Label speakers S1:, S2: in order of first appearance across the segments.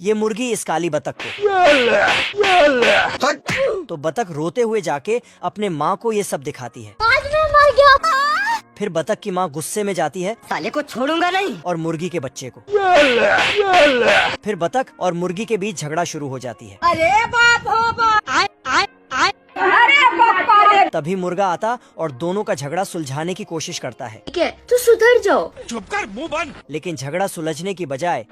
S1: ये मुर्गी इस काली बतख को। तो बतख रोते हुए जाके अपने माँ को ये सब दिखाती है।
S2: आज मैं मर गया।
S1: फिर बतख की माँ गुस्से में जाती है,
S2: साले को छोड़ूंगा नहीं।
S1: और मुर्गी के बच्चे को। फिर बतख और मुर्गी के बीच झगड़ा शुरू हो जाती है।
S2: अरे बाप हो बाप। अरे बाप रे।
S1: तभी मुर्गा आता और दोनों का झगड़ा सुलझाने की कोशिश करता है।
S2: ठीक है, तू सुधर जाओ।
S3: चुप कर, मुंह बंद।
S1: लेकिन झगड़ा सुलझने की बजाय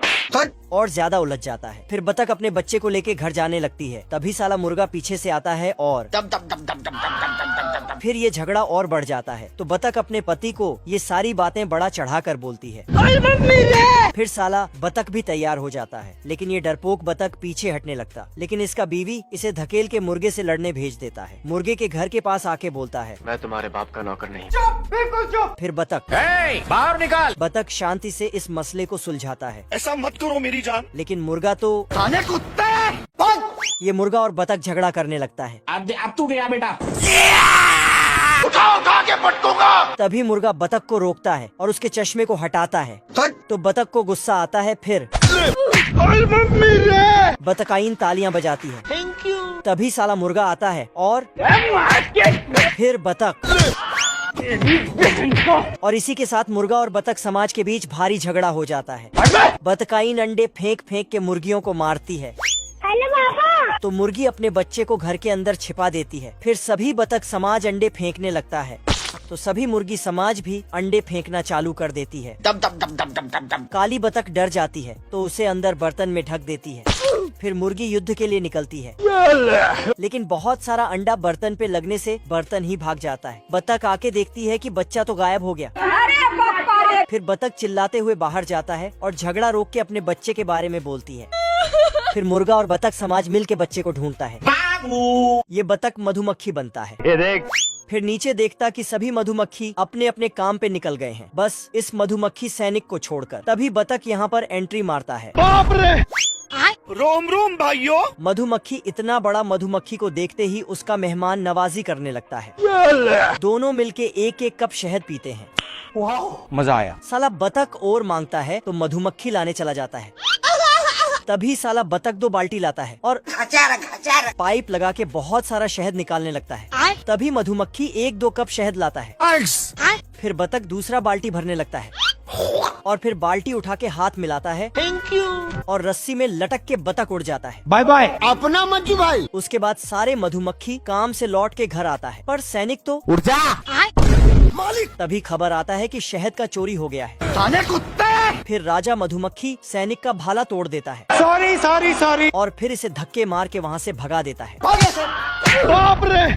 S1: और ज्यादा उलझ जाता है। फिर बतख अपने बच्चे को लेके घर जाने लगती है। तभी साला मुर्गा पीछे से आता है और फिर ये झगड़ा और बढ़ जाता है। तो बतख अपने पति को ये सारी बातें बड़ा चढ़ाकर बोलती है। फिर साला बतख भी तैयार हो जाता है, लेकिन ये डरपोक बतख पीछे हटने लगता। लेकिन इसका बीवी इसे धकेल के मुर्गे से लड़ने भेज देता है। मुर्गे के घर के पास आके बोलता है,
S3: मैं तुम्हारे बाप का नौकर नहीं।
S4: चुप, बिल्कुल चुप।
S1: फिर बतख
S3: बाहर निकाल।
S1: बतख शांति से इस मसले को सुलझाता है।
S3: ऐसा मत करो मेरी जान।
S1: लेकिन मुर्गा तो
S3: खाने कुत्ते।
S1: ये मुर्गा और बतख झगड़ा करने लगता है।
S3: अब तू गया बेटा। उठा के पटकूंगा।
S1: तभी मुर्गा बतख को रोकता है और उसके चश्मे को हटाता है। तो बतख को गुस्सा आता है। फिर बतकाइन तालियां बजाती है।
S3: Thank you.
S1: तभी साला मुर्गा आता है और फिर बतख, और इसी के साथ मुर्गा और बतख समाज के बीच भारी झगड़ा हो जाता है। बतकाइन अंडे फेंक फेंक के मुर्गियों को मारती है।
S2: हेलो पापा।
S1: तो मुर्गी अपने बच्चे को घर के अंदर छिपा देती है। फिर सभी बतख समाज अंडे फेंकने लगता है। तो सभी मुर्गी समाज भी अंडे फेंकना चालू कर देती है।
S3: दम दम दम दम दम दम दम।
S1: काली बतख डर जाती है तो उसे अंदर बर्तन में ढक देती है। फिर मुर्गी युद्ध के लिए निकलती है, लेकिन बहुत सारा अंडा बर्तन पे लगने से बर्तन ही भाग जाता है। बतख आके देखती है कि बच्चा तो गायब हो गया।
S2: अरे बाप रे।
S1: फिर बतख चिल्लाते हुए बाहर जाता है और झगड़ा रोक के अपने बच्चे के बारे में बोलती है। फिर मुर्गा और बतख समाज मिल के बच्चे को ढूंढता है। ये बतख मधुमक्खी बनता है।
S3: ये देख।
S1: फिर नीचे देखता कि सभी मधुमक्खी अपने अपने काम पे निकल गए हैं, बस इस मधुमक्खी सैनिक को छोड़कर। तभी बतख यहाँ पर एंट्री मारता है।
S3: बाप रे। रोम रोम भाइयों।
S1: मधुमक्खी इतना बड़ा मधुमक्खी को देखते ही उसका मेहमान नवाजी करने लगता है। दोनों मिलके एक एक कप शहद पीते हैं।
S3: मजा आया।
S1: साला बतख और मांगता है तो मधुमक्खी लाने चला जाता है। तभी साला बतख 2 बाल्टी लाता है और पाइप लगा के बहुत सारा शहद निकालने लगता है। तभी मधुमक्खी 1-2 कप शहद लाता है। फिर बतख दूसरा बाल्टी भरने लगता है और फिर बाल्टी उठा के हाथ मिलाता है।
S3: Thank you.
S1: और रस्सी में लटक के बतख उड़ जाता है।
S3: Bye bye. अपना मंजू भाई।
S1: उसके बाद सारे मधुमक्खी काम से लौट के घर आता है, पर सैनिक तो
S3: उड़ जा। मालिक।
S1: तभी खबर आता है कि शहद का चोरी हो गया है।
S3: खाने कुत्ते।
S1: फिर राजा मधुमक्खी सैनिक का भाला तोड़ देता है
S3: सॉरी सॉरी सॉरी।
S1: और फिर इसे धक्के मार के वहाँ से भगा देता है।
S3: बाप रे।